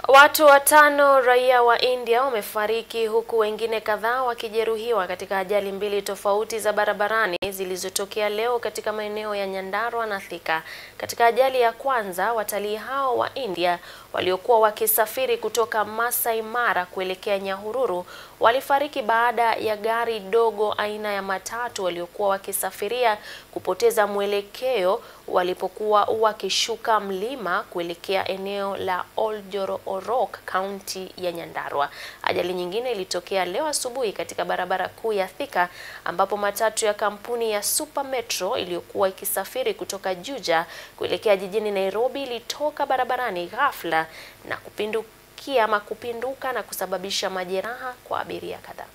Watu watano raia wa India wamefariki huku wengine kadhaa wakijeruhiwa katika ajali mbili tofauti za barabarani zilizotokea leo katika maeneo ya Nyandarua na Thika. Katika ajali ya kwanza, watalii hao wa India waliokuwa wakisafiri kutoka Masai Mara kuelekea Nyahururu walifariki baada ya gari dogo aina ya matatu waliokuwa wakisafiria kupoteza mwelekeo walipokuwa wakishuka mlima kuelekea eneo la Oljoro-Orok, kaunti ya Nyandarua. Ajali nyingine ilitokea leo asubuhi katika barabara kuu ya Thika ambapo matatu ya kampuni ya Super Metro iliyokuwa ikisafiri kutoka Juja kuelekea jijini Nairobi ilitoka barabarani ghafla na kupinduka na kusababisha majeraha kwa abiria kadhaa.